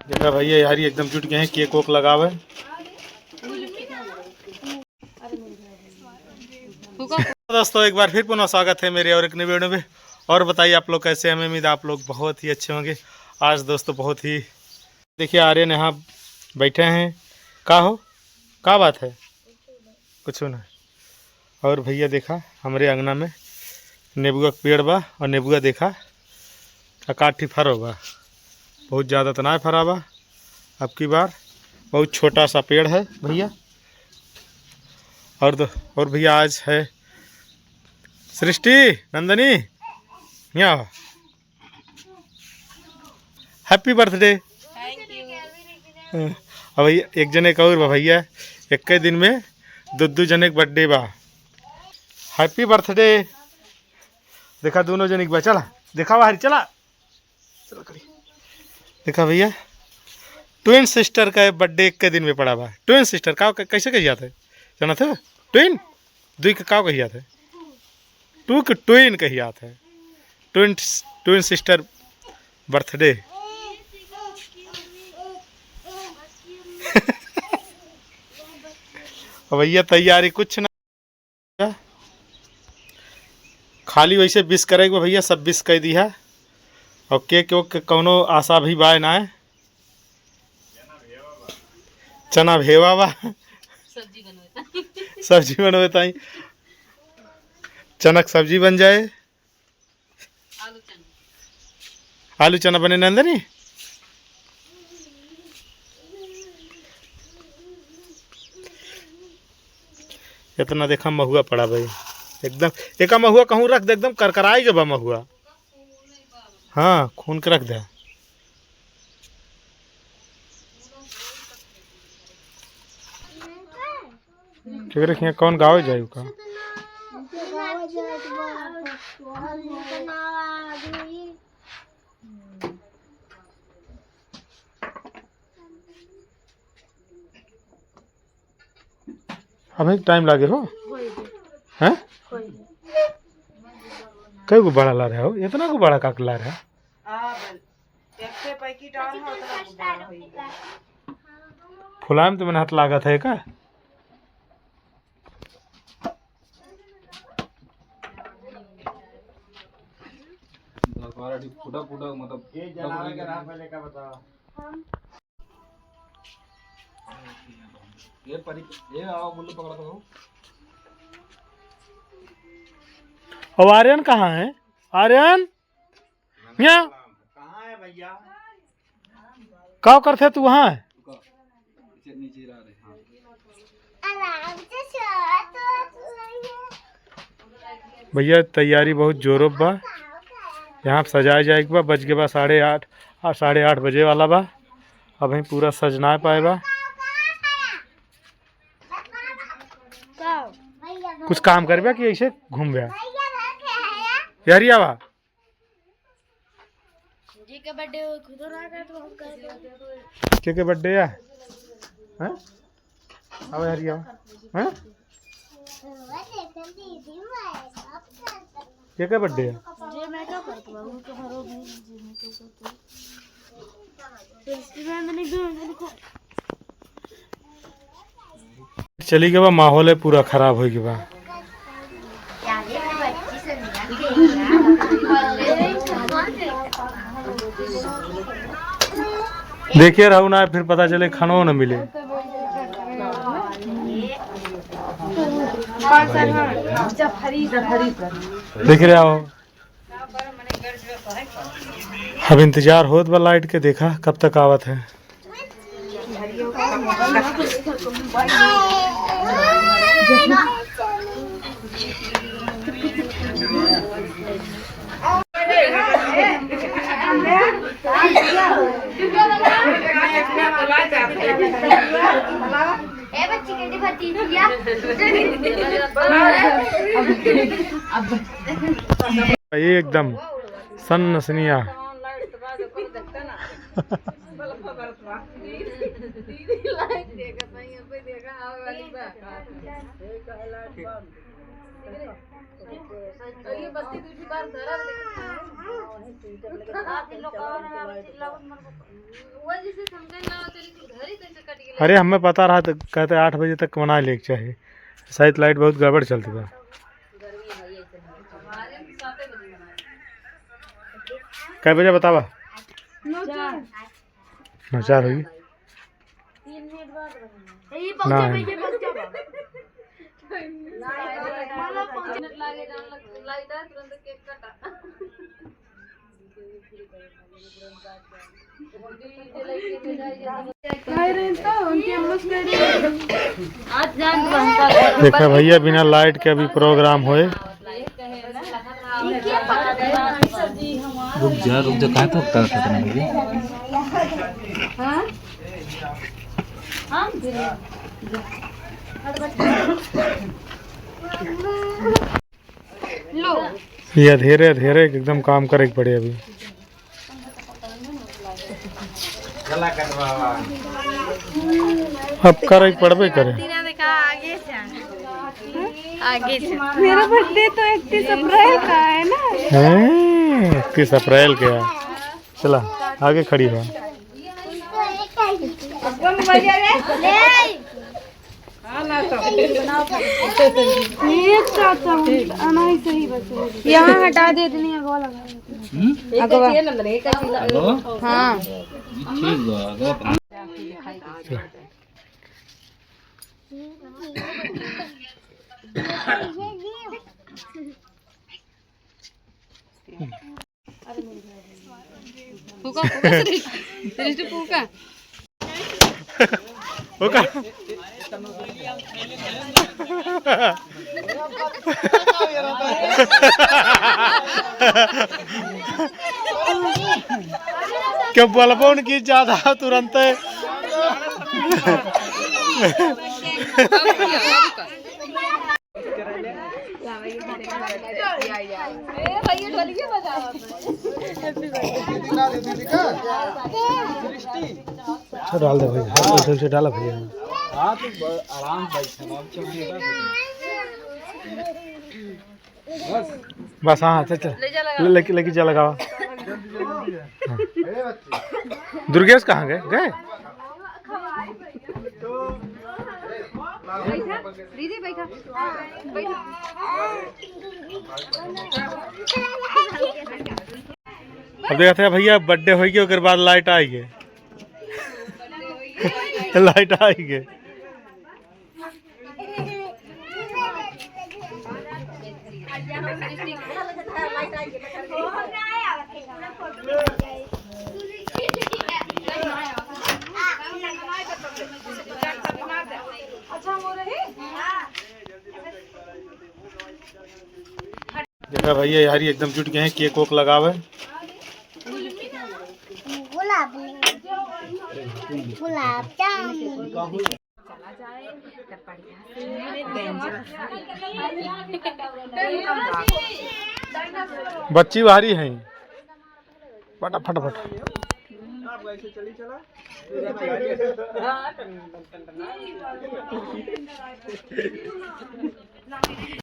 देखा भैया यार ये एकदम जुट गए हैं, केक वोक लगावे। दोस्तों एक बार फिर पुनः स्वागत है मेरे और एक नई वीडियो में। और बताइए आप लोग कैसे हैं। उम्मीद आप लोग बहुत ही अच्छे होंगे। आज दोस्तों बहुत ही देखिए आर्यन यहाँ बैठे हैं। का हो का बात है कुछ ना। और भैया देखा हमारे अंगना में नेबुआ का पेड़ बा और नेबुआ देखा अकाठी फरो बा। बहुत ज़्यादा तो ना फरा बा, अब की बार बहुत छोटा सा पेड़ है भैया। और भैया आज है सृष्टि नंदनी यहाँ हैप्पी बर्थडे। अब भैया एक जने का और बा भैया, एक दिन में दो जने का बर्थडे बा। Happy birthday. देखा दोनों जने बा, चला देखा बाहरी चला चला करी। देखा भैया ट्विन सिस्टर का बर्थडे एक के दिन में पड़ा बा। ट्विन सिस्टर का कैसे कही जाता है जाना था। ट्विन दुई का का कही जाता है, टू के ट्विन कही जाता है। Twin sister birthday. भैया तैयारी कुछ ना, खाली वैसे विश करेगा भैया, सब विश कर दी है। और केक के कौनो आशा भी बाय ना है। चना भेवा बा सब्जी बनवेता ही चनक सब्जी बन जाए। आलू चना बने नंदनी। इतना देखा महुआ पड़ा भाई एकदम। एक महुआ कहूँ रख दे एकदम करकराई बा महुआ। हाँ खून के रख दे। रखिए कौन गाँव जाए का। अभी टाइम लागे हो हैं। कई को बड़ा ला रहे हो, इतना को बड़ा काक ला रहे हो। फुलाम तो मैंने हाथ लागा था का। मतलब ये आओ बुल्लू पकड़ा तो। अब आर्यन कहाँ है। आर्यन यहाँ कहाँ है भैया। क्या करते तू वहाँ है। भैया तैयारी बहुत जोरों बा। यहाँ सजाया जाएगा बा। बज के बा 8:30 8:30 बजे वाला बा। अभी पूरा सजना पाए बा। कुछ काम करबे कि ऐसे घूम गया यारिया बा। जी के बर्थडे खुद रहा तो हम कर के बर्थडे है हैं। आओ यारिया हैं के बर्थडे है। जे मैं क्या करता हूं तो हरो भी चली गया बा। माहौल है पूरा खराब हो गया बा। देखिए रहू ना फिर पता चले खानो न मिले। देख रहे हो अब इंतजार होत बा लाइट के। देखा कब तक आवत है। ये एकदम सन्नसनिया। अरे हमें पता रहा तो कहते 8 बजे तक बना ले चाहिए, शायद लाइट बहुत गड़बड़ चलती है। कै बजे बतावा? 9:04 हुई ना। देखा भैया बिना लाइट के अभी प्रोग्राम होए। रुक जा कहाँ तो ये धीरे धीरे एकदम काम करे पड़े अभी। अब करे पड़बे करे। आगे मेरा बर्थडे तो 31 अप्रैल का है ना। 31 अप्रैल के है। चला आगे खड़ी हो। यहाँ हटा दे दुनिया को लगा। हाँ क्या बलबोन की ज्यादा तुरंत डाल दे भैया, से डाला भैया। हाँ तो आराम बस हाँ चल लेके चल लगावा। दुर्गेश कहाँ गए? दीदी बैठा अब देखा था भैया बर्थडे होगी उसके बाद लाइट आएगी। लाइट आएगी। देखा भैया यार ये एकदम जुट गए हैं, केक वोक लगावे। गुलाब जामुन बच्ची भारी है फटाफट।